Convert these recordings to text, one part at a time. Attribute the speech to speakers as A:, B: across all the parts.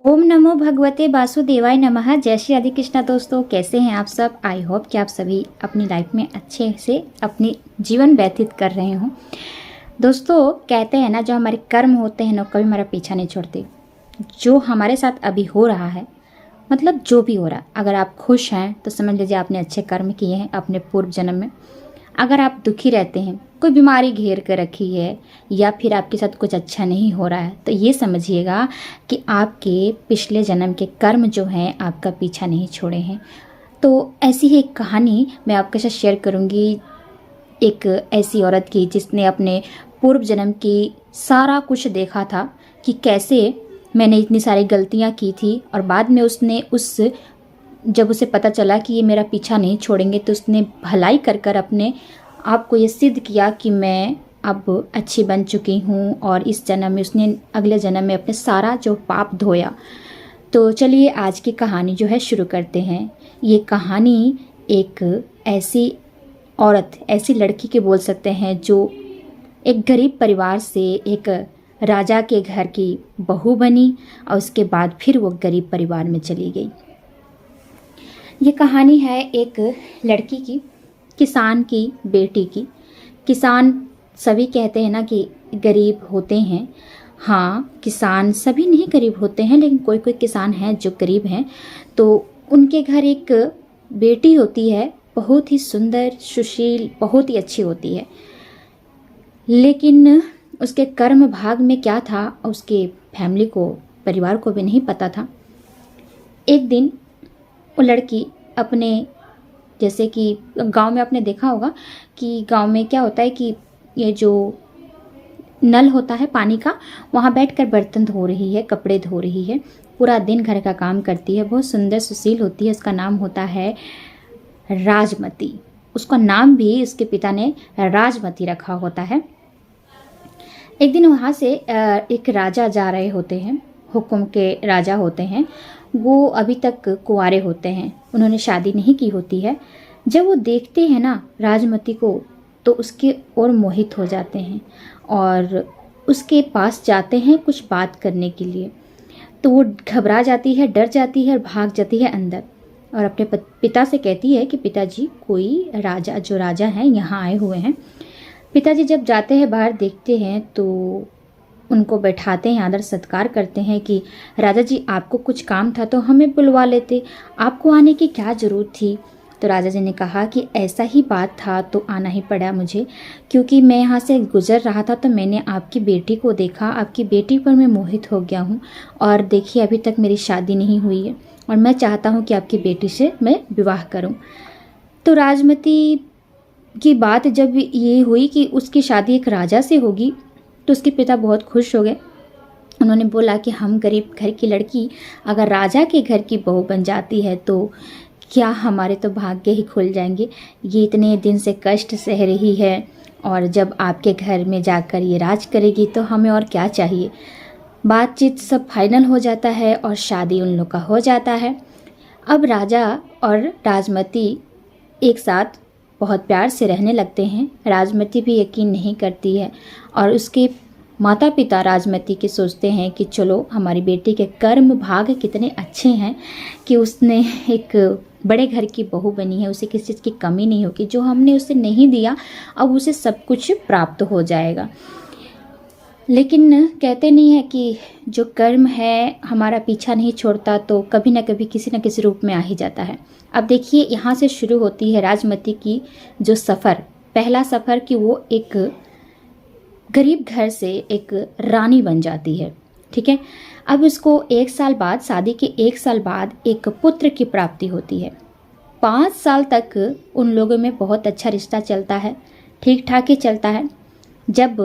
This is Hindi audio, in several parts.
A: ओम नमो भगवते वासुदेवाय नमः। जय श्री राधे कृष्णा। दोस्तों, कैसे हैं आप सब? आई होप कि आप सभी अपनी लाइफ में अच्छे से अपनी जीवन व्यतीत कर रहे हों। दोस्तों, कहते हैं ना, जो हमारे कर्म होते हैं ना, कभी हमारा पीछा नहीं छोड़ते। जो हमारे साथ अभी हो रहा है, मतलब जो भी हो रहा है, अगर आप खुश हैं तो समझ लीजिए आपने अच्छे कर्म किए हैं अपने पूर्व जन्म में। अगर आप दुखी रहते हैं, कोई बीमारी घेर कर रखी है या फिर आपके साथ कुछ अच्छा नहीं हो रहा है, तो ये समझिएगा कि आपके पिछले जन्म के कर्म जो हैं आपका पीछा नहीं छोड़े हैं। तो ऐसी ही एक कहानी मैं आपके साथ शेयर करूँगी, एक ऐसी औरत की जिसने अपने पूर्व जन्म की सारा कुछ देखा था कि कैसे मैंने इतनी सारी गलतियाँ की थी, और बाद में उसने जब उसे पता चला कि ये मेरा पीछा नहीं छोड़ेंगे, तो उसने भलाई कर कर अपने आप को ये सिद्ध किया कि मैं अब अच्छी बन चुकी हूँ, और इस जन्म में उसने अगले जन्म में अपने सारा जो पाप धोया। तो चलिए आज की कहानी जो है शुरू करते हैं। ये कहानी एक ऐसी औरत, ऐसी लड़की की बोल सकते हैं जो एक गरीब परिवार से एक राजा के घर की बहू बनी, और उसके बाद फिर वो गरीब परिवार में चली गई। ये कहानी है एक लड़की की, किसान की बेटी की। किसान सभी कहते हैं ना कि गरीब होते हैं। हाँ, किसान सभी नहीं गरीब होते हैं, लेकिन कोई कोई किसान हैं जो गरीब हैं। तो उनके घर एक बेटी होती है, बहुत ही सुंदर, सुशील, बहुत ही अच्छी होती है। लेकिन उसके कर्म भाग में क्या था, उसके फैमिली को, परिवार को भी नहीं पता था। एक दिन वो लड़की अपने, जैसे कि गांव में आपने देखा होगा कि गांव में क्या होता है कि ये जो नल होता है पानी का, वहाँ बैठकर बर्तन धो रही है, कपड़े धो रही है, पूरा दिन घर का काम करती है। बहुत सुंदर सुशील होती है। उसका नाम होता है राजमती। उसका नाम भी उसके पिता ने राजमती रखा होता है। एक दिन वहाँ से एक राजा जा रहे होते हैं, हुक्म के राजा होते हैं। वो अभी तक कुंवारे होते हैं, उन्होंने शादी नहीं की होती है। जब वो देखते हैं ना राजमती को, तो उसके ओर मोहित हो जाते हैं और उसके पास जाते हैं कुछ बात करने के लिए। तो वो घबरा जाती है, डर जाती है और भाग जाती है अंदर, और अपने पिता से कहती है कि पिताजी, कोई राजा, जो राजा हैं यहाँ आए हुए हैं। पिताजी जब जाते हैं बाहर, देखते हैं तो उनको बैठाते हैं, आदर सत्कार करते हैं कि राजा जी, आपको कुछ काम था तो हमें बुलवा लेते, आपको आने की क्या ज़रूरत थी। तो राजा जी ने कहा कि ऐसा ही बात था तो आना ही पड़ा मुझे, क्योंकि मैं यहाँ से गुजर रहा था तो मैंने आपकी बेटी को देखा, आपकी बेटी पर मैं मोहित हो गया हूँ, और देखिए अभी तक मेरी शादी नहीं हुई है, और मैं चाहता हूँ कि आपकी बेटी से मैं विवाह करूँ। तो राजमती की बात जब ये हुई कि उसकी शादी एक राजा से होगी, तो उसके पिता बहुत खुश हो गए। उन्होंने बोला कि हम गरीब घर की लड़की अगर राजा के घर की बहू बन जाती है तो क्या हमारे तो भाग्य ही खुल जाएंगे। ये इतने दिन से कष्ट सह रही है, और जब आपके घर में जाकर ये राज करेगी तो हमें और क्या चाहिए। बातचीत सब फाइनल हो जाता है और शादी उन लोग का हो जाता है। अब राजा और राजमती एक साथ बहुत प्यार से रहने लगते हैं। राजमती भी यकीन नहीं करती है, और उसके माता पिता राजमती के सोचते हैं कि चलो, हमारी बेटी के कर्म भाग कितने अच्छे हैं कि उसने एक बड़े घर की बहू बनी है, उसे किसी चीज़ की कमी नहीं होगी। जो हमने उसे नहीं दिया, अब उसे सब कुछ प्राप्त हो जाएगा। लेकिन कहते नहीं है कि जो कर्म है हमारा पीछा नहीं छोड़ता, तो कभी ना कभी किसी न किसी रूप में आ ही जाता है। अब देखिए, यहाँ से शुरू होती है राजमती की जो सफ़र, पहला सफ़र कि वो एक गरीब घर से एक रानी बन जाती है। ठीक है। अब उसको 1 साल बाद, शादी के 1 साल बाद एक पुत्र की प्राप्ति होती है। 5 साल तक उन लोगों में बहुत अच्छा रिश्ता चलता है, ठीक ठाक ही चलता है। जब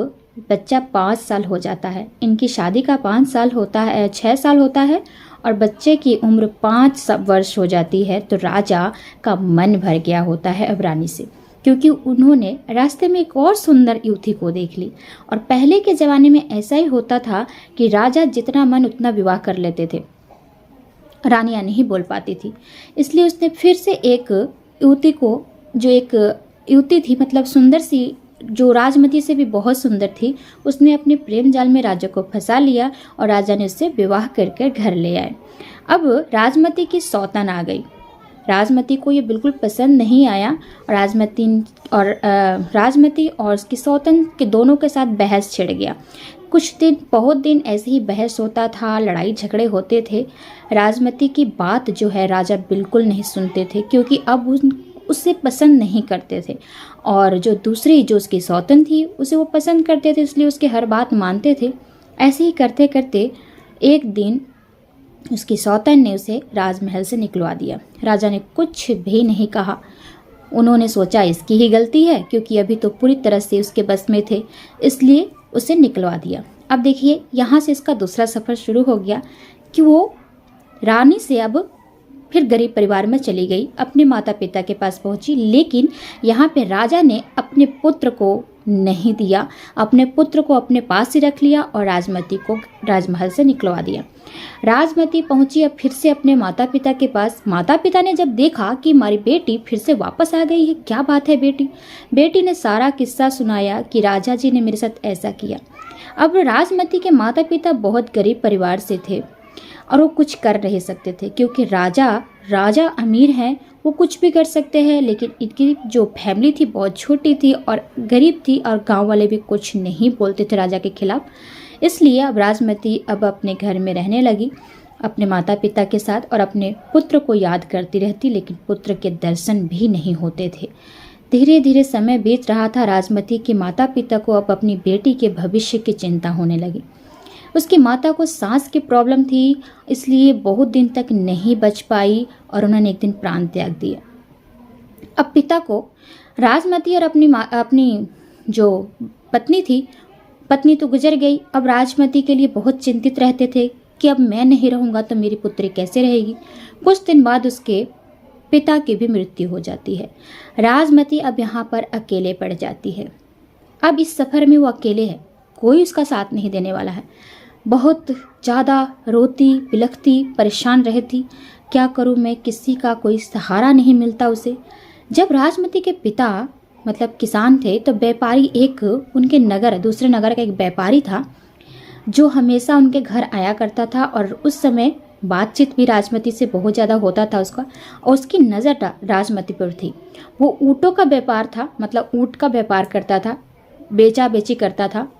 A: बच्चा 5 साल हो जाता है, इनकी शादी का 5 साल होता है, 6 साल होता है, और बच्चे की उम्र 5 वर्ष हो जाती है, तो राजा का मन भर गया होता है अब रानी से, क्योंकि उन्होंने रास्ते में एक और सुंदर युवती को देख ली। और पहले के ज़माने में ऐसा ही होता था कि राजा जितना मन उतना विवाह कर लेते थे, रानियाँ नहीं बोल पाती थी। इसलिए उसने फिर से एक युवती को, जो एक युवती थी, मतलब सुंदर सी जो राजमती से भी बहुत सुंदर थी, उसने अपने प्रेम जाल में राजा को फंसा लिया और राजा ने उससे विवाह कर घर ले आए। अब राजमती की सौतन आ गई। राजमती को ये बिल्कुल पसंद नहीं आया। राजमती और उसकी सौतन के दोनों के साथ बहस छिड़ गया। बहुत दिन ऐसे ही बहस होता था, लड़ाई झगड़े होते थे। राजमती की बात जो है राजा बिल्कुल नहीं सुनते थे, क्योंकि अब उससे पसंद नहीं करते थे, और जो उसकी सौतन थी उसे वो पसंद करते थे, इसलिए उसकी हर बात मानते थे। ऐसे ही करते करते एक दिन उसकी सौतन ने उसे राजमहल से निकलवा दिया। राजा ने कुछ भी नहीं कहा। उन्होंने सोचा इसकी ही गलती है, क्योंकि अभी तो पूरी तरह से उसके बस में थे, इसलिए उसे निकलवा दिया। अब देखिए, यहाँ से इसका दूसरा सफ़र शुरू हो गया कि वो रानी से अब फिर गरीब परिवार में चली गई, अपने माता पिता के पास पहुंची। लेकिन यहाँ पे राजा ने अपने पुत्र को नहीं दिया, अपने पुत्र को अपने पास ही रख लिया और राजमती को राजमहल से निकलवा दिया। राजमती पहुंची अब फिर से अपने माता पिता के पास। माता पिता ने जब देखा कि हमारी बेटी फिर से वापस आ गई है, क्या बात है बेटी ने सारा किस्सा सुनाया कि राजा जी ने मेरे साथ ऐसा किया। अब राजमती के माता पिता बहुत गरीब परिवार से थे और वो कुछ कर नहीं सकते थे, क्योंकि राजा अमीर हैं, वो कुछ भी कर सकते हैं। लेकिन इनकी जो फैमिली थी बहुत छोटी थी और गरीब थी, और गांव वाले भी कुछ नहीं बोलते थे राजा के खिलाफ। इसलिए अब राजमती अब अपने घर में रहने लगी अपने माता पिता के साथ, और अपने पुत्र को याद करती रहती, लेकिन पुत्र के दर्शन भी नहीं होते थे। धीरे धीरे समय बीत रहा था। राजमती के माता पिता को अब अपनी बेटी के भविष्य की चिंता होने लगी। उसकी माता को सांस की प्रॉब्लम थी, इसलिए बहुत दिन तक नहीं बच पाई और उन्होंने एक दिन प्राण त्याग दिया। अब पिता को राजमती और अपनी जो पत्नी थी, पत्नी तो गुजर गई। अब राजमती के लिए बहुत चिंतित रहते थे कि अब मैं नहीं रहूँगा तो मेरी पुत्री कैसे रहेगी। कुछ दिन बाद उसके पिता की भी मृत्यु हो जाती है। राजमती अब यहाँ पर अकेले पड़ जाती है। अब इस सफ़र में वो अकेले है, कोई उसका साथ नहीं देने वाला है। बहुत ज़्यादा रोती बिलखती परेशान रहती, क्या करूँ मैं, किसी का कोई सहारा नहीं मिलता उसे। जब राजमती के पिता मतलब किसान थे, तो व्यापारी एक उनके दूसरे नगर का एक व्यापारी था जो हमेशा उनके घर आया करता था, और उस समय बातचीत भी राजमती से बहुत ज़्यादा होता था उसका, और उसकी नज़र राजमती पर थी। वो ऊँटों का व्यापार था, मतलब ऊँट का व्यापार करता था, बेचा बेची करता था।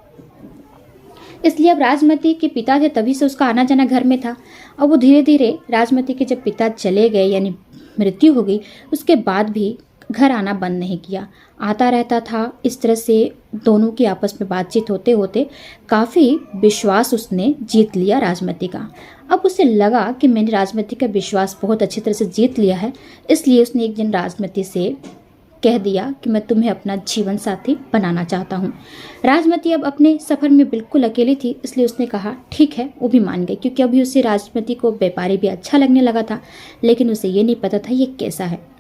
A: इसलिए अब राजमती के पिता थे, तभी से उसका आना जाना घर में था। और वो धीरे धीरे राजमती के जब पिता चले गए, यानी मृत्यु हो गई, उसके बाद भी घर आना बंद नहीं किया, आता रहता था। इस तरह से दोनों की आपस में बातचीत होते होते काफ़ी विश्वास उसने जीत लिया राजमती का। अब उसे लगा कि मैंने राजमती का विश्वास बहुत अच्छी तरह से जीत लिया है, इसलिए उसने एक दिन राजमती से कह दिया कि मैं तुम्हें अपना जीवन साथी बनाना चाहता हूँ। राजमती अब अपने सफ़र में बिल्कुल अकेली थी, इसलिए उसने कहा ठीक है। वो भी मान गई, क्योंकि अभी उसे राजमती को व्यापारी भी अच्छा लगने लगा था, लेकिन उसे ये नहीं पता था ये कैसा है।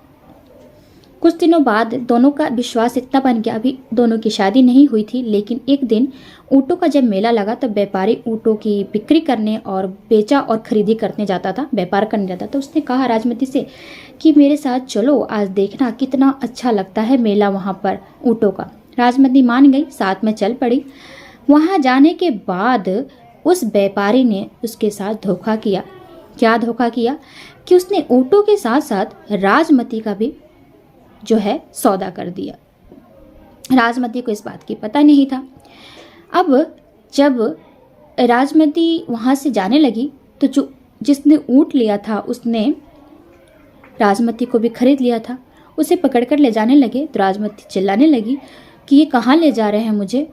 A: कुछ दिनों बाद दोनों का विश्वास इतना बन गया। अभी दोनों की शादी नहीं हुई थी, लेकिन एक दिन ऊँटों का जब मेला लगा तब व्यापारी ऊँटों की बिक्री करने और बेचा और खरीदी करने जाता था, व्यापार करने जाता था। उसने कहा राजमती से कि मेरे साथ चलो, आज देखना कितना अच्छा लगता है मेला वहाँ पर ऊँटों का। राजमती मान गई, साथ में चल पड़ी। वहाँ जाने के बाद उस व्यापारी ने उसके साथ धोखा किया। क्या धोखा किया कि उसने ऊँटों के साथ साथ राजमती का भी जो है सौदा कर दिया। राजमती को इस बात की पता नहीं था। अब जब राजमती वहाँ से जाने लगी तो जिसने ऊँट लिया था उसने राजमती को भी खरीद लिया था। उसे पकड़कर ले जाने लगे तो राजमती चिल्लाने लगी कि ये कहाँ ले जा रहे हैं मुझे।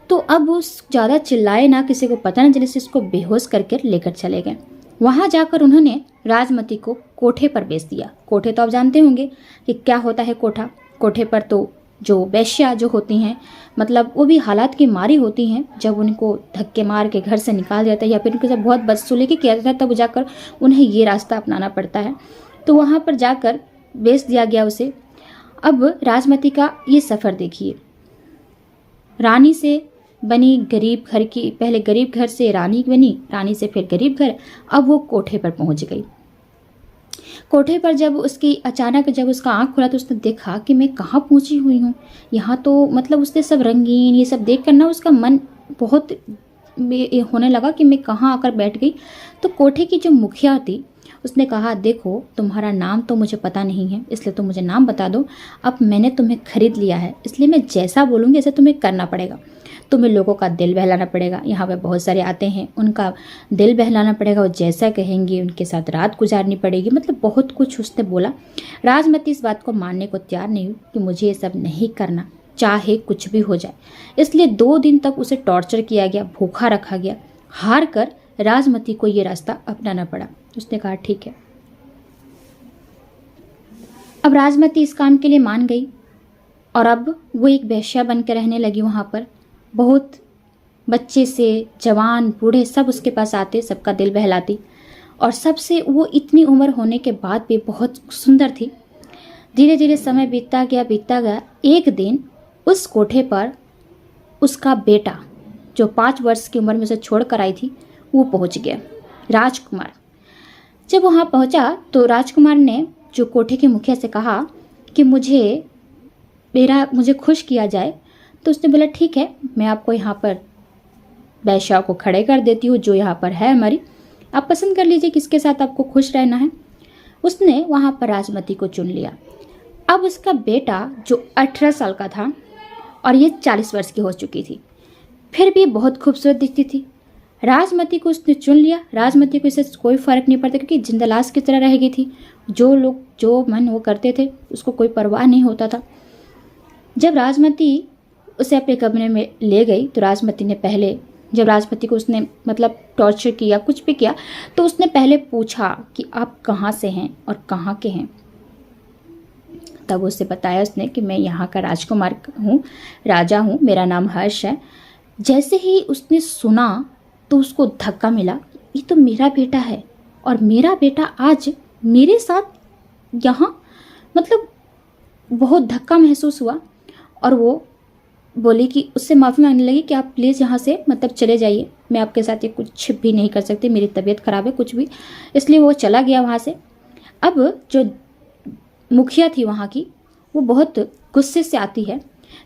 A: तो अब उस ज़्यादा चिल्लाए ना, किसी को पता न चले से उसको बेहोश करके लेकर चले गए। वहाँ जाकर उन्होंने राजमती को कोठे पर बेच दिया। कोठे तो आप जानते होंगे कि क्या होता है कोठा। कोठे पर तो जो वेश्या जो होती हैं, मतलब वो भी हालात की मारी होती हैं, जब उनको धक्के मार के घर से निकाल दिया जाता है या फिर उनके साथ बहुत बदसलूकी किया जाता है, तब जाकर उन्हें ये रास्ता अपनाना पड़ता है। तो वहाँ पर जाकर बेच दिया गया उसे। अब राजमती का ये सफ़र देखिए, रानी से बनी गरीब घर की, पहले गरीब घर से रानी बनी, रानी से फिर गरीब घर, अब वो कोठे पर पहुंच गई। कोठे पर जब उसकी अचानक जब उसका आँख खुला तो उसने देखा कि मैं कहाँ पहुँची हुई हूँ। यहाँ तो मतलब उसने सब रंगीन ये सब देख कर ना उसका मन बहुत होने लगा कि मैं कहाँ आकर बैठ गई। तो कोठे की जो मुखिया थी उसने कहा, देखो तुम्हारा नाम तो मुझे पता नहीं है, इसलिए तुम मुझे नाम बता दो। अब मैंने तुम्हें खरीद लिया है, इसलिए मैं जैसा बोलूँगी ऐसे तुम्हें करना पड़ेगा। तुम्हें लोगों का दिल बहलाना पड़ेगा, यहाँ पे बहुत सारे आते हैं उनका दिल बहलाना पड़ेगा, वो जैसा कहेंगे उनके साथ रात गुजारनी पड़ेगी। मतलब बहुत कुछ उसने बोला। राजमती इस बात को मानने को तैयार नहीं हुई कि मुझे ये सब नहीं करना, चाहे कुछ भी हो जाए। इसलिए 2 दिन तक उसे टॉर्चर किया गया, भूखा रखा गया। हार कर राजमती को ये रास्ता अपनाना पड़ा। उसने कहा ठीक है। अब राजमती इस काम के लिए मान गई और अब वो एक वेश्या बन के रहने लगी वहाँ पर। बहुत बच्चे से जवान बूढ़े सब उसके पास आते, सबका दिल बहलाती, और सबसे वो इतनी उम्र होने के बाद भी बहुत सुंदर थी। धीरे धीरे समय बीतता गया। एक दिन उस कोठे पर उसका बेटा जो 5 वर्ष की उम्र में उसे छोड़ कर आई थी वो पहुंच गया, राजकुमार। जब वहाँ पहुँचा तो राजकुमार ने जो कोठे के मुखिया से कहा कि मुझे खुश किया जाए। तो उसने बोला ठीक है, मैं आपको यहाँ पर वेश्या को खड़े कर देती हूँ जो यहाँ पर है हमारी, आप पसंद कर लीजिए किसके साथ आपको खुश रहना है। उसने वहाँ पर राजमती को चुन लिया। अब उसका बेटा जो 18 साल का था और ये 40 वर्ष की हो चुकी थी, फिर भी बहुत खूबसूरत दिखती थी। राजमती को उसने चुन लिया। राजमती को इससे कोई फ़र्क नहीं पड़ता क्योंकि जिंदलाश की तरह रह गई थी। जो लोग जो मन वो करते थे, उसको कोई परवाह नहीं होता था। जब राजमती उसे अपने कमरे में ले गई तो राजमती ने पहले, जब राजमती को उसने मतलब टॉर्चर किया, कुछ भी किया, तो उसने पहले पूछा कि आप कहाँ से हैं और कहाँ के हैं। तब उसे बताया उसने कि मैं यहाँ का राजकुमार हूँ, राजा हूँ, मेरा नाम हर्ष है। जैसे ही उसने सुना तो उसको धक्का मिला, ये तो मेरा बेटा है और मेरा बेटा आज मेरे साथ यहाँ, मतलब बहुत धक्का महसूस हुआ। और वो बोली कि उससे माफ़ी मांगने लगी कि आप प्लीज़ यहाँ से मतलब चले जाइए, मैं आपके साथ ये कुछ भी नहीं कर सकती, मेरी तबीयत ख़राब है कुछ भी। इसलिए वो चला गया वहाँ से। अब जो मुखिया थी वहाँ की, वो बहुत गुस्से से आती है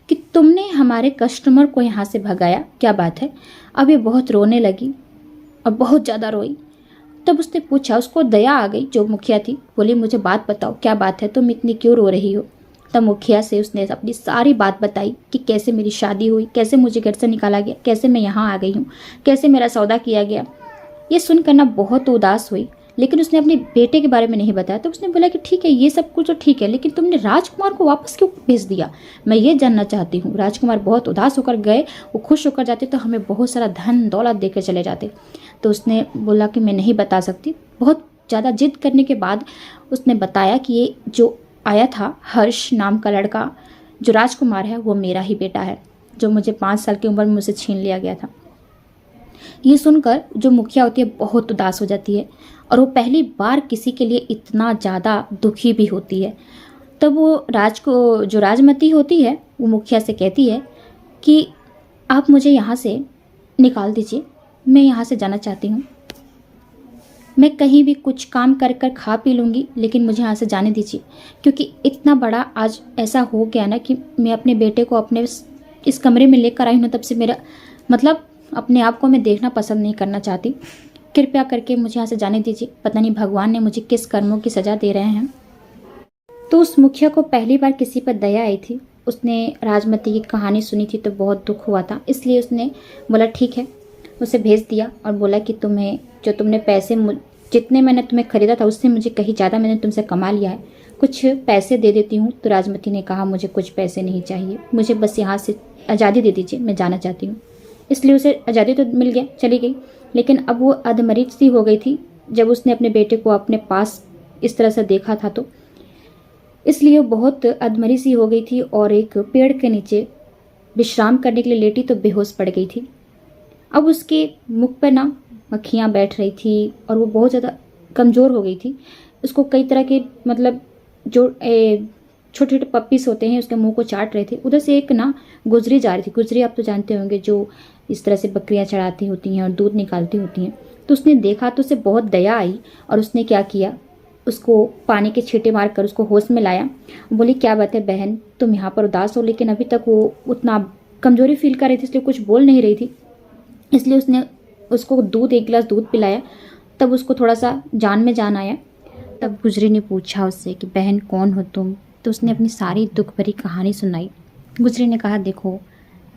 A: कि तुमने हमारे कस्टमर को यहाँ से भगाया, क्या बात है। अब ये बहुत रोने लगी और बहुत ज़्यादा रोई। तब उसने पूछा, उसको दया आ गई, जो मुखिया थी, बोली मुझे बात बताओ क्या बात है, तुम इतनी क्यों रो रही हो। तब मुखिया से उसने अपनी सारी बात बताई कि कैसे मेरी शादी हुई, कैसे मुझे घर से निकाला गया, कैसे मैं यहाँ आ गई हूँ, कैसे मेरा सौदा किया गया। ये सुनकर ना बहुत उदास हुई, लेकिन उसने अपने बेटे के बारे में नहीं बताया। तो उसने बोला कि ठीक है ये सब कुछ तो ठीक है, लेकिन तुमने राजकुमार को वापस क्यों भेज दिया, मैं ये जानना चाहती हूँ। राजकुमार बहुत उदास होकर गए, वो खुश होकर जाते तो हमें बहुत सारा धन दौलत देकर चले जाते। तो उसने बोला कि मैं नहीं बता सकती। बहुत ज़्यादा जिद करने के बाद उसने बताया कि ये जो आया था हर्ष नाम का लड़का, जो राजकुमार है, वो मेरा ही बेटा है, जो मुझे 5 साल की उम्र में मुझसे छीन लिया गया था। ये सुनकर जो मुखिया होती है बहुत उदास हो जाती है और वो पहली बार किसी के लिए इतना ज़्यादा दुखी भी होती है। तब वो जो राजमती होती है वो मुखिया से कहती है कि आप मुझे यहाँ से निकाल दीजिए, मैं यहाँ से जाना चाहती हूँ। मैं कहीं भी कुछ काम कर कर खा पी लूँगी, लेकिन मुझे यहाँ से जाने दीजिए, क्योंकि इतना बड़ा आज ऐसा हो गया ना कि मैं अपने बेटे को अपने इस कमरे में लेकर आई हूँ, तब से मेरा मतलब अपने आप को मैं देखना पसंद नहीं करना चाहती। कृपया करके मुझे यहाँ से जाने दीजिए। पता नहीं भगवान ने मुझे किस कर्मों की सज़ा दे रहे हैं। तो उस मुखिया को पहली बार किसी पर दया आई थी। उसने राजमती की कहानी सुनी थी तो बहुत दुख हुआ था, इसलिए उसने बोला ठीक है, उसे भेज दिया और बोला कि तुमने पैसे, जितने मैंने तुम्हें खरीदा था उससे मुझे कहीं ज़्यादा मैंने तुमसे कमा लिया है, कुछ पैसे दे देती हूँ। तो राजमती ने कहा मुझे कुछ पैसे नहीं चाहिए, मुझे बस यहाँ से आज़ादी दे दीजिए, मैं जाना चाहती हूँ। इसलिए उसे आज़ादी तो मिल गया, चली गई। लेकिन अब वो अधमरी सी हो गई थी जब उसने अपने बेटे को अपने पास इस तरह से देखा था, तो इसलिए वो बहुत अधमरी सी हो गई थी और एक पेड़ के नीचे विश्राम करने के लिए लेटी तो बेहोश पड़ गई थी। अब उसके मुख पर ना मक्खियाँ बैठ रही थी और वो बहुत ज़्यादा कमज़ोर हो गई थी। उसको कई तरह के मतलब जो छोटे छोटे पप्पीस होते हैं उसके मुंह को चाट रहे थे। उधर से एक ना गुजरी जा रही थी। गुजरी आप तो जानते होंगे, जो इस तरह से बकरियां चढ़ाती होती हैं और दूध निकालती होती हैं। तो उसने देखा तो उसे बहुत दया आई और उसने क्या किया, उसको पानी के छींटे मारकर उसको होश में लाया। बोली, क्या बात है बहन, तुम यहाँ पर उदास हो? लेकिन अभी तक वो उतना कमजोरी फील कर रही थी, इसलिए कुछ बोल नहीं रही थी। इसलिए उसने उसको एक गिलास दूध पिलाया। तब उसको थोड़ा सा जान में जान आया। तब गुजरी ने पूछा उससे कि बहन कौन हो तुम? तो उसने अपनी सारी दुख भरी कहानी सुनाई। गुजरी ने कहा, देखो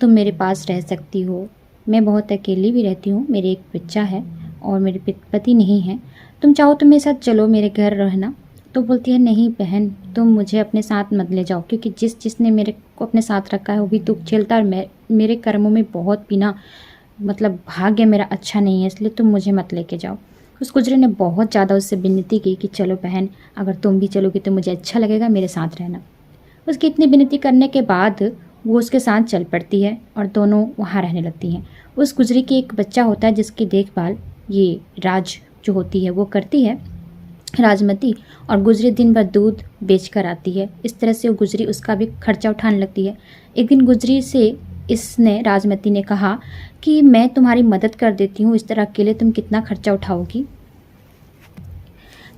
A: तुम मेरे पास रह सकती हो, मैं बहुत अकेली भी रहती हूँ, मेरे एक बच्चा है और मेरे पति नहीं है, तुम चाहो तो मेरे साथ चलो, मेरे घर रहना। तो बोलती है, नहीं बहन, तुम मुझे अपने साथ मत ले जाओ, क्योंकि जिसने मेरे को अपने साथ रखा है वो भी दुख झेलता है और मेरे कर्मों में बहुत बिना मतलब भाग्य मेरा अच्छा नहीं है, इसलिए तुम मुझे मत लेके जाओ। उस गुजरी ने बहुत ज़्यादा उससे विनती की कि चलो बहन, अगर तुम भी चलोगी तो मुझे अच्छा लगेगा, मेरे साथ रहना। उसकी इतनी विनती करने के बाद वो उसके साथ चल पड़ती है और दोनों वहाँ रहने लगती हैं। उस गुजरी की एक बच्चा होता है जिसकी देखभाल ये राज जो होती है वो करती है, राजमती। और गुजरी दिन भर दूध बेच कर आती है। इस तरह से वो गुजरी उसका भी खर्चा उठाने लगती है। एक दिन गुजरी से इसने राजमती ने कहा कि मैं तुम्हारी मदद कर देती हूँ, इस तरह अकेले तुम कितना खर्चा उठाओगी?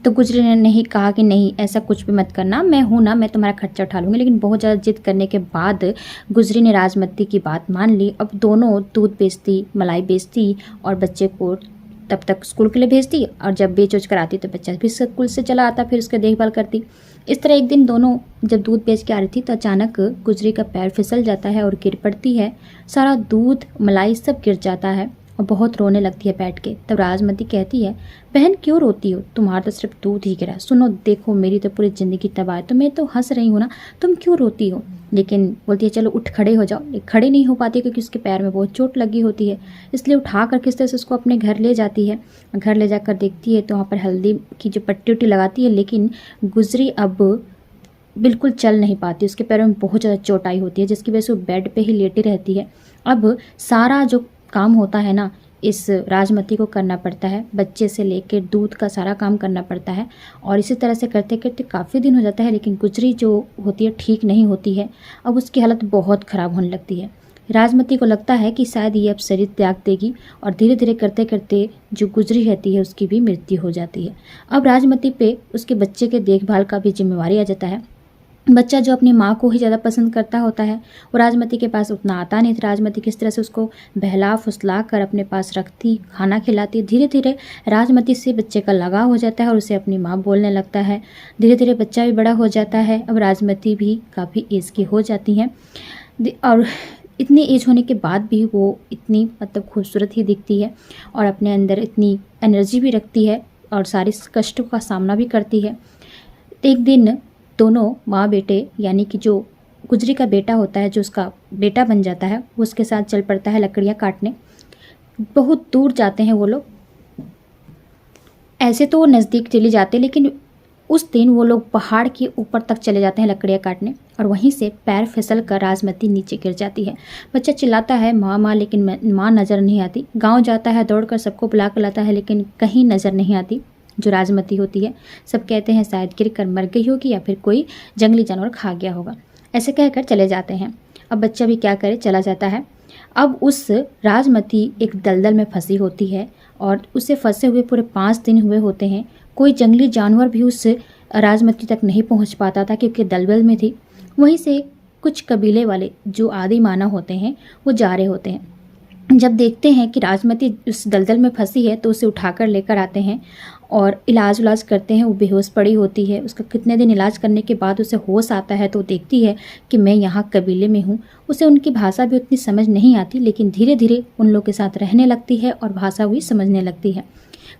A: तो गुजरी ने नहीं कहा कि नहीं, ऐसा कुछ भी मत करना, मैं हूँ ना, मैं तुम्हारा खर्चा उठा लूँगी। लेकिन बहुत ज़्यादा जिद करने के बाद गुजरी ने राजमती की बात मान ली। अब दोनों दूध बेचती, मलाई बेचती और बच्चे को तब तक स्कूल के लिए भेजती, और जब बेच उच कर आती तो बच्चा भी स्कूल से चला आता, फिर उसकी देखभाल करती। इस तरह एक दिन दोनों जब दूध बेच के आ रही थी तो अचानक गुजरी का पैर फिसल जाता है और गिर पड़ती है। सारा दूध मलाई सब गिर जाता है और बहुत रोने लगती है बैठ के। तब राजमती कहती है, बहन क्यों रोती हो? तुम्हारा तो सिर्फ दूध ही गिरा, सुनो देखो मेरी तो पूरी ज़िंदगी तबाह है, तो मैं तो हंस रही हूँ ना, तुम क्यों रोती हो? लेकिन बोलती है, चलो उठ खड़े हो जाओ। लेकिन खड़े नहीं हो पाती क्योंकि उसके पैर में बहुत चोट लगी होती है। इसलिए उठा कर किस तरह से उसको अपने घर ले जाती है। घर ले जाकर देखती है तो वहाँ पर हल्दी की जो पट्टी उट्टी लगाती है, लेकिन गुजरी अब बिल्कुल चल नहीं पाती, उसके पैरों में बहुत ज़्यादा चोट आई होती है, जिसकी वजह से वो बेड पे ही लेटी रहती है। अब सारा जो काम होता है ना, इस राजमती को करना पड़ता है, बच्चे से लेकर दूध का सारा काम करना पड़ता है। और इसी तरह से करते करते काफ़ी दिन हो जाता है, लेकिन गुजरी जो होती है ठीक नहीं होती है। अब उसकी हालत बहुत ख़राब होने लगती है। राजमती को लगता है कि शायद ये अब शरीर त्याग देगी, और धीरे धीरे करते करते जो गुजरी रहती है उसकी भी मृत्यु हो जाती है। अब राजमती पे उसके बच्चे के देखभाल का भी जिम्मेवारी आ जाता है। बच्चा जो अपनी माँ को ही ज़्यादा पसंद करता होता है, वो राजमती के पास उतना आता नहीं था। राजमती किस तरह से उसको बहला फुसला कर अपने पास रखती, खाना खिलाती। धीरे धीरे राजमती से बच्चे का लगाव हो जाता है और उसे अपनी माँ बोलने लगता है। धीरे धीरे बच्चा भी बड़ा हो जाता है। अब राजमती भी काफ़ी एज की हो जाती हैं, और इतनी एज होने के बाद भी वो इतनी मतलब खूबसूरत ही दिखती है और अपने अंदर इतनी एनर्जी भी रखती है और सारे कष्टों का सामना भी करती है। एक दिन दोनों माँ बेटे, यानी कि जो गुजरी का बेटा होता है, जो उसका बेटा बन जाता है, वो उसके साथ चल पड़ता है लकड़ियाँ काटने। बहुत दूर जाते हैं वो लोग। ऐसे तो वो नज़दीक चले जाते हैं, लेकिन उस दिन वो लोग पहाड़ के ऊपर तक चले जाते हैं लकड़ियाँ काटने, और वहीं से पैर फिसल कर राजमती नीचे गिर जाती है। बच्चा चिल्लाता है माँ माँ, लेकिन माँ नज़र नहीं आती। गाँव जाता है, दौड़ कर सबको बुला कर लाता है, लेकिन कहीं नज़र नहीं आती जो राजमती होती है। सब कहते हैं शायद गिर कर मर गई होगी या फिर कोई जंगली जानवर खा गया होगा, ऐसे कहकर चले जाते हैं। अब बच्चा भी क्या करे, चला जाता है। अब उस राजमती एक दलदल में फंसी होती है और उसे फंसे हुए पूरे 5 दिन हुए होते हैं। कोई जंगली जानवर भी उस राजमती तक नहीं पहुंच पाता था क्योंकि दलदल में थी। वहीं से कुछ कबीले वाले जो आदि मानव होते हैं वो जा रहे होते हैं। जब देखते हैं कि राजमती उस दलदल में फंसी है तो उसे उठाकर लेकर आते हैं और इलाज उलाज करते हैं। वो बेहोश पड़ी होती है। उसका कितने दिन इलाज करने के बाद उसे होश आता है तो देखती है कि मैं यहाँ कबीले में हूँ। उसे उनकी भाषा भी उतनी समझ नहीं आती, लेकिन धीरे धीरे उन लोग के साथ रहने लगती है और भाषा भी समझने लगती है।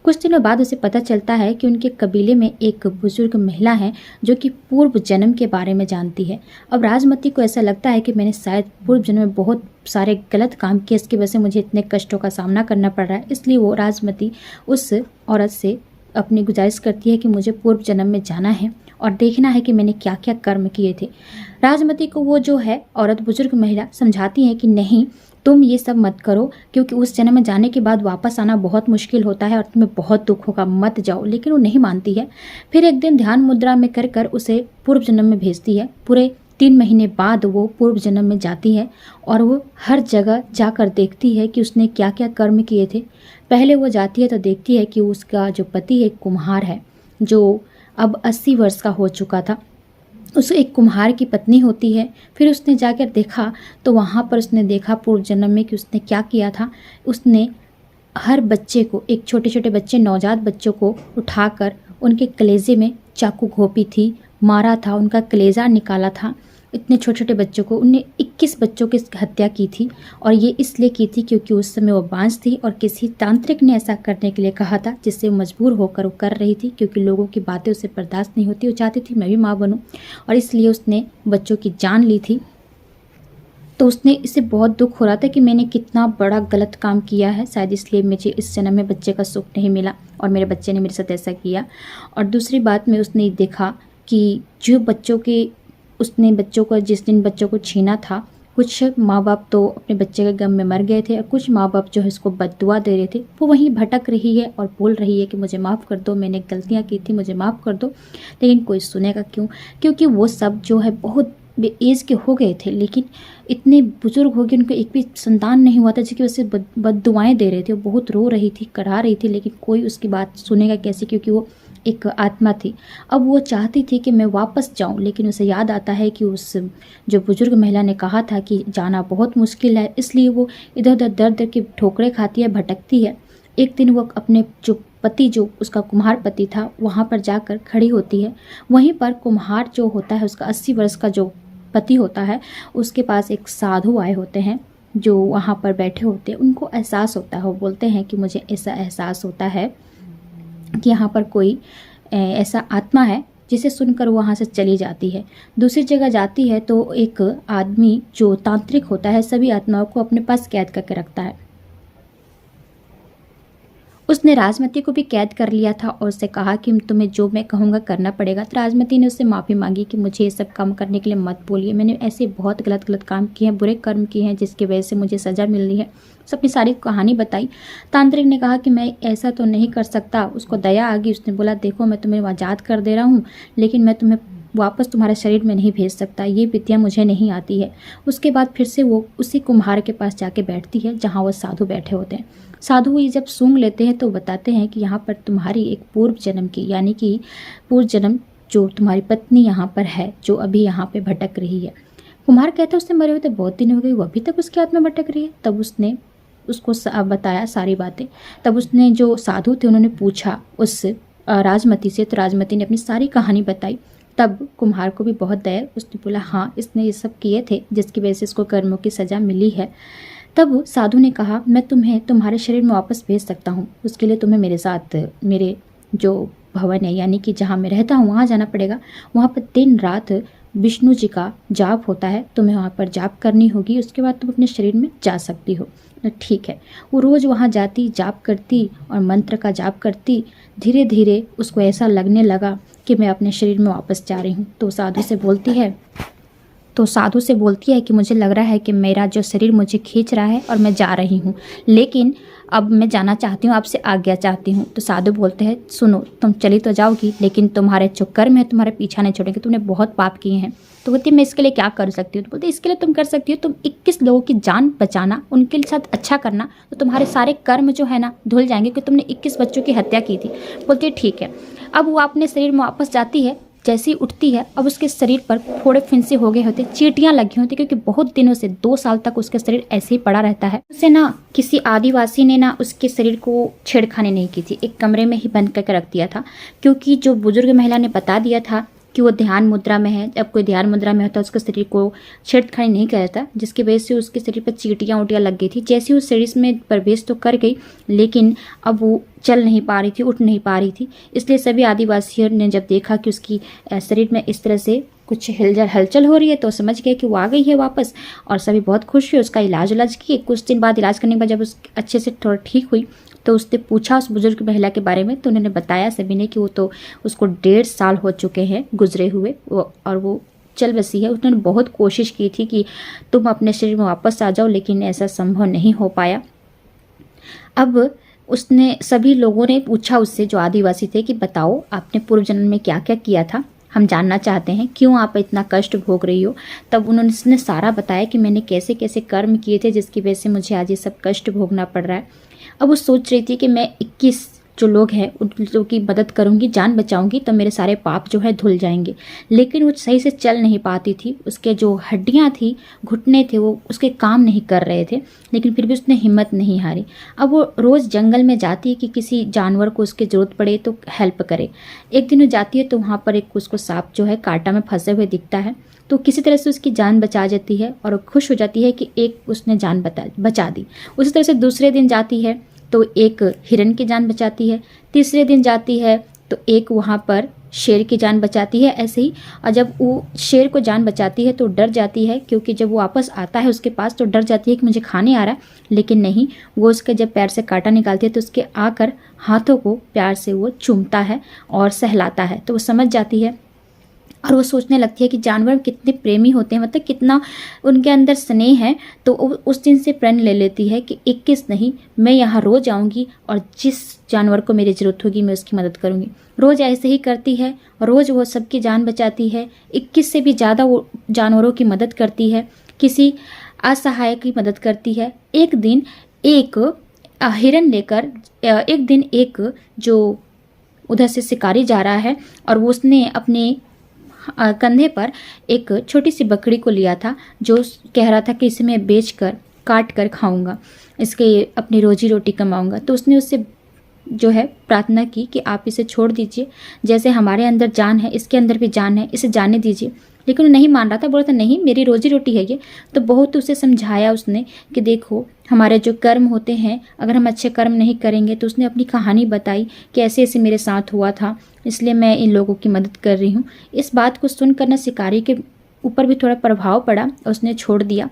A: कुछ दिनों बाद उसे पता चलता है कि उनके कबीले में एक बुजुर्ग महिला है जो कि पूर्व जन्म के बारे में जानती है। अब राजमती को ऐसा लगता है कि मैंने शायद पूर्व जन्म में बहुत सारे गलत काम किए, इसकी वजह से मुझे इतने कष्टों का सामना करना पड़ रहा है। इसलिए वो राजमती उस औरत से अपनी गुजारिश करती है कि मुझे पूर्व जन्म में जाना है और देखना है कि मैंने क्या क्या कर्म किए थे। राजमती को वो जो है औरत, बुजुर्ग महिला समझाती है कि नहीं, तुम ये सब मत करो, क्योंकि उस जन्म में जाने के बाद वापस आना बहुत मुश्किल होता है और तुम्हें बहुत दुख होगा, मत जाओ। लेकिन वो नहीं मानती है। फिर एक दिन ध्यान मुद्रा में कर कर उसे पूर्व जन्म में भेजती है। पूरे 3 महीने बाद वो पूर्व जन्म में जाती है और वो हर जगह जाकर देखती है कि उसने क्या क्या कर्म किए थे। पहले वो जाती है तो देखती है कि उसका जो पति एक कुम्हार है जो अब 80 वर्ष का हो चुका था। उस एक कुम्हार की पत्नी होती है। फिर उसने जाकर देखा तो वहाँ पर उसने देखा पूर्व जन्म में कि उसने क्या किया था। उसने हर बच्चे को, एक छोटे छोटे बच्चे, नवजात बच्चों को उठाकर उनके कलेजे में चाकू घोंपी थी, मारा था, उनका कलेजा निकाला था। इतने छोटे छोटे बच्चों को, उनने 21 बच्चों की हत्या की थी। और ये इसलिए की थी क्योंकि उस समय वो बांझ थी और किसी तांत्रिक ने ऐसा करने के लिए कहा था, जिससे वो मजबूर होकर वो कर रही थी, क्योंकि लोगों की बातें उसे बर्दाश्त नहीं होती। वो चाहती थी मैं भी माँ बनूं, और इसलिए उसने बच्चों की जान ली थी। तो उसने, इसे बहुत दुख हो रहा था कि मैंने कितना बड़ा गलत काम किया है, शायद इसलिए मुझे इस जन्म में बच्चे का सुख नहीं मिला और मेरे बच्चे ने मेरे साथ ऐसा किया। और दूसरी बात में उसने देखा कि जो बच्चों के, उसने बच्चों को, जिस दिन बच्चों को छीना था, कुछ माँ बाप तो अपने बच्चे के गम में मर गए थे और कुछ माँ बाप जो है इसको बद्दुआ दे रहे थे। वो वहीं भटक रही है और बोल रही है कि मुझे माफ़ कर दो, मैंने गलतियाँ की थी, मुझे माफ़ कर दो। लेकिन कोई सुनेगा क्यों? क्योंकि वो सब जो है बहुत एज के हो गए थे, लेकिन इतने बुजुर्ग हो गए, उनको एक भी संतान नहीं हुआ था, जिसकी वजह से बद्दुआएं दे रहे थे। वो बहुत रो रही थी, करा रही थी, लेकिन कोई उसकी बात सुनेगा कैसे? क्योंकि वो एक आत्मा थी। अब वो चाहती थी कि मैं वापस जाऊं, लेकिन उसे याद आता है कि उस जो बुजुर्ग महिला ने कहा था कि जाना बहुत मुश्किल है, इसलिए वो इधर उधर दर दर की ठोकरें खाती है, भटकती है। एक दिन वो अपने जो पति, जो उसका कुम्हार पति था, वहाँ पर जाकर खड़ी होती है। वहीं पर कुम्हार जो होता है, उसका 80 वर्ष का जो पति होता है, उसके पास एक साधु आए होते हैं जो वहाँ पर बैठे होते हैं। उनको एहसास होता है, वो बोलते हैं कि मुझे ऐसा एहसास होता है कि यहाँ पर कोई ऐसा आत्मा है, जिसे सुनकर वो वहाँ से चली जाती है। दूसरी जगह जाती है तो एक आदमी जो तांत्रिक होता है, सभी आत्माओं को अपने पास कैद करके रखता है। उसने राजमती को भी कैद कर लिया था और उससे कहा कि तुम्हें जो मैं कहूँगा करना पड़ेगा। तो राजमती ने उससे माफ़ी मांगी कि मुझे ये सब काम करने के लिए मत बोलिए, मैंने ऐसे बहुत गलत काम किए हैं, बुरे कर्म किए हैं, जिसकी वजह से मुझे सज़ा मिल रही है। उसने अपनी सारी कहानी बताई। तांत्रिक ने कहा कि मैं ऐसा तो नहीं कर सकता। उसको दया आ गई। उसने बोला देखो, मैं तुम्हें आज़ाद कर दे रहा हूँ, लेकिन मैं तुम्हें वापस तुम्हारे शरीर में नहीं भेज सकता, ये विद्या मुझे नहीं आती है। उसके बाद फिर से वो उसी कुम्हार के पास जाके बैठती है जहाँ वो साधु बैठे होते हैं। साधु ये जब सूंघ लेते हैं तो बताते हैं कि यहाँ पर तुम्हारी एक पूर्व जन्म की, यानी कि पूर्व जन्म जो तुम्हारी पत्नी यहाँ पर है, जो अभी यहाँ पे भटक रही है। कुम्हार कहता है उसने मरे हुए तो बहुत दिन हो गए, वो अभी तक उसके आत्मा भटक रही है। तब उसने उसको बताया सारी बातें। तब उसने, जो साधु थे, उन्होंने पूछा उस राजमती से, तो राजमती ने अपनी सारी कहानी बताई। तब कुम्हार को भी बहुत दया, उसने बोला हाँ, इसने ये सब किए थे जिसकी वजह से इसको कर्मों की सज़ा मिली है। तब साधु ने कहा मैं तुम्हें तुम्हारे शरीर में वापस भेज सकता हूँ, उसके लिए तुम्हें मेरे साथ मेरे जो भवन है, यानी कि जहाँ मैं रहता हूँ, वहाँ जाना पड़ेगा। वहाँ पर दिन रात विष्णु जी का जाप होता है, तुम्हें वहाँ पर जाप करनी होगी, उसके बाद तुम अपने शरीर में जा सकती हो। ठीक है। वो रोज़ वहाँ जाती, जाप करती और मंत्र का जाप करती। धीरे धीरे उसको ऐसा लगने लगा कि मैं अपने शरीर में वापस जा रही हूँ। तो साधु से बोलती है कि मुझे लग रहा है कि मेरा जो शरीर मुझे खींच रहा है और मैं जा रही हूँ, लेकिन अब मैं जाना चाहती हूँ, आपसे आज्ञा चाहती हूँ। तो साधु बोलते हैं सुनो, तुम चली तो जाओगी, लेकिन तुम्हारे जो कर्म है तुम्हारे पीछा नहीं छोड़ेंगे, तुमने बहुत पाप किए हैं। तो बोलती मैं इसके लिए क्या कर सकती हूँ? तो बोलते इसके लिए तुम कर सकती हो, तुम 21 लोगों की जान बचाना, उनके साथ अच्छा करना, तो तुम्हारे सारे कर्म जो है ना धुल जाएंगे कि तुमने 21 बच्चों की हत्या की थी। बोलती है ठीक है। अब वो अपने शरीर में वापस जाती है। जैसी उठती है, अब उसके शरीर पर फोड़े फिंसे हो गए होते, चींटियां लगी होती, क्योंकि बहुत दिनों से 2 साल तक उसका शरीर ऐसे ही पड़ा रहता है। उसे ना किसी आदिवासी ने ना उसके शरीर को छेड़खानी नहीं की थी, एक कमरे में ही बंद करके रख दिया था, क्योंकि जो बुजुर्ग महिला ने बता दिया था कि वो ध्यान मुद्रा में है। जब कोई ध्यान मुद्रा में होता है उसके शरीर को छेड़खानी नहीं करता, जिसकी वजह से उसके शरीर पर चींटियां उटियां लग गई थी। जैसे उस शरीर में प्रवेश तो कर गई, लेकिन अब वो चल नहीं पा रही थी, उठ नहीं पा रही थी। इसलिए सभी आदिवासियों ने जब देखा कि उसकी शरीर में इस तरह से कुछ हलचल हो रही है, तो समझ गए कि वो आ गई है वापस, और सभी बहुत खुश हुए। उसका इलाज किए। कुछ दिन बाद इलाज करने के बाद जब उस अच्छे से थोड़ा ठीक हुई, तो उसने पूछा उस बुजुर्ग महिला के बारे में, तो उन्होंने बताया सभी ने कि वो तो उसको 1.5 साल हो चुके हैं गुजरे हुए, और वो चल बसी है। उसने बहुत कोशिश की थी कि तुम अपने शरीर में वापस आ जाओ, लेकिन ऐसा संभव नहीं हो पाया। अब उसने, सभी लोगों ने पूछा उससे, जो आदिवासी थे, कि बताओ आपने पूर्व जन्म में क्या क्या किया था, हम जानना चाहते हैं, क्यों आप इतना कष्ट भोग रही हो। तब उन्होंने सारा बताया कि मैंने कैसे कैसे कर्म किए थे जिसकी वजह से मुझे आज ये सब कष्ट भोगना पड़ रहा है। अब वो सोच रही थी कि मैं 21 जो लोग हैं उन लोगों की मदद करूँगी, जान बचाऊँगी, तो मेरे सारे पाप जो है धुल जाएंगे। लेकिन वो सही से चल नहीं पाती थी, उसके जो हड्डियाँ थी, घुटने थे, वो उसके काम नहीं कर रहे थे, लेकिन फिर भी उसने हिम्मत नहीं हारी। अब वो रोज़ जंगल में जाती है कि किसी जानवर को उसकी ज़रूरत पड़े तो हेल्प करे। एक दिन वो जाती है तो वहाँ पर एक उसको सांप जो है कांटा में फंसे हुए दिखता है, तो किसी तरह से उसकी जान बचा जाती है और खुश हो जाती है कि एक उसने जान बचा दी। उसी तरह से दूसरे दिन जाती है तो एक हिरन की जान बचाती है, तीसरे दिन जाती है तो एक वहाँ पर शेर की जान बचाती है ऐसे ही। और जब वो शेर को जान बचाती है तो डर जाती है, क्योंकि जब वो वापस आता है उसके पास तो डर जाती है कि मुझे खाने आ रहा है, लेकिन नहीं, वो उसके जब पैर से कांटा निकालती है तो उसके आकर हाथों को प्यार से वो चूमता है और सहलाता है। तो वो समझ जाती है और वो सोचने लगती है कि जानवर कितने प्रेमी होते हैं, मतलब कितना उनके अंदर स्नेह है। तो उस दिन से प्रण ले लेती है कि 21 नहीं, मैं यहाँ रोज़ आऊँगी और जिस जानवर को मेरी ज़रूरत होगी मैं उसकी मदद करूँगी। रोज़ ऐसे ही करती है, रोज़ वो सबकी जान बचाती है, 21 से भी ज़्यादा वो जानवरों की मदद करती है, किसी असहाय की मदद करती है। एक दिन एक हिरन लेकर एक जो उधर से शिकारी जा रहा है और वो उसने अपने कंधे पर एक छोटी सी बकरी को लिया था, जो कह रहा था कि इसे मैं बेचकर काट कर खाऊंगा, इसके अपनी रोजी रोटी कमाऊंगा। तो उसने उससे जो है प्रार्थना की कि आप इसे छोड़ दीजिए, जैसे हमारे अंदर जान है इसके अंदर भी जान है, इसे जाने दीजिए। लेकिन वो नहीं मान रहा था, बोला था नहीं मेरी रोजी रोटी है ये। तो बहुत उसे समझाया उसने कि देखो हमारे जो कर्म होते हैं, अगर हम अच्छे कर्म नहीं करेंगे, तो उसने अपनी कहानी बताई कि ऐसे ऐसे मेरे साथ हुआ था, इसलिए मैं इन लोगों की मदद कर रही हूँ। इस बात को सुनकर ना शिकारी के ऊपर भी थोड़ा प्रभाव पड़ा और उसने छोड़ दिया।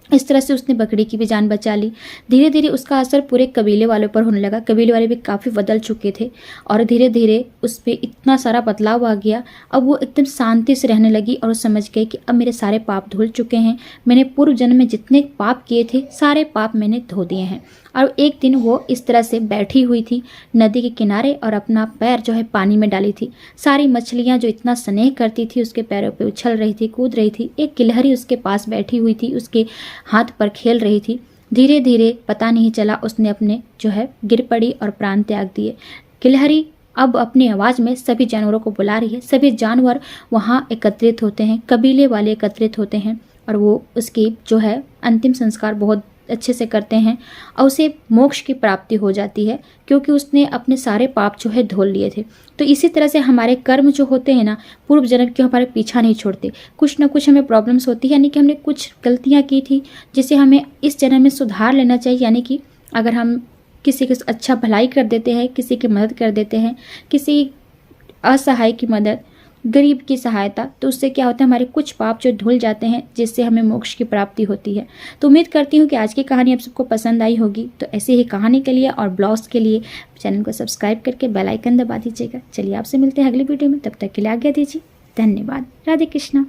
A: इस तरह से उसने बकरी की भी जान बचा ली। धीरे धीरे उसका असर पूरे कबीले वालों पर होने लगा। कबीले वाले भी काफ़ी बदल चुके थे और धीरे धीरे उस पर इतना सारा बदलाव आ गया। अब वो एकदम शांति से रहने लगी और समझ गई कि अब मेरे सारे पाप धुल चुके हैं, मैंने पूर्व जन्म में जितने पाप किए थे सारे पाप मैंने धो दिए हैं। और एक दिन वो इस तरह से बैठी हुई थी नदी के किनारे और अपना पैर जो है पानी में डाली थी। सारी मछलियाँ जो इतना स्नेह करती थी उसके पैरों पे उछल रही थी, कूद रही थी। एक गिलहरी उसके पास बैठी हुई थी, उसके हाथ पर खेल रही थी। धीरे धीरे पता नहीं चला उसने अपने जो है गिर पड़ी और प्राण त्याग दिए। गिलहरी अब अपनी आवाज़ में सभी जानवरों को बुला रही है। सभी जानवर वहाँ एकत्रित होते हैं, कबीले वाले एकत्रित होते हैं और वो उसकी जो है अंतिम संस्कार बहुत अच्छे से करते हैं और उसे मोक्ष की प्राप्ति हो जाती है, क्योंकि उसने अपने सारे पाप जो है धोल लिए थे। तो इसी तरह से हमारे कर्म जो होते हैं ना, पूर्व जन्म के हमारे पीछा नहीं छोड़ते। कुछ ना कुछ हमें प्रॉब्लम्स होती है, यानी कि हमने कुछ गलतियाँ की थी जिसे हमें इस जन्म में सुधार लेना चाहिए। यानी कि अगर हम किसी की अच्छा भलाई कर देते हैं, किसी की मदद कर देते हैं, किसी असहाय की मदद, गरीब की सहायता, तो उससे क्या होता है हमारे कुछ पाप जो धुल जाते हैं, जिससे हमें मोक्ष की प्राप्ति होती है। तो उम्मीद करती हूँ कि आज की कहानी आप सबको पसंद आई होगी। तो ऐसे ही कहानी के लिए और ब्लॉग्स के लिए चैनल को सब्सक्राइब करके बेल आइकन दबा दीजिएगा। चलिए आपसे मिलते हैं अगली वीडियो में, तब तक के लिए आज्ञा दीजिए। धन्यवाद। राधे कृष्णा।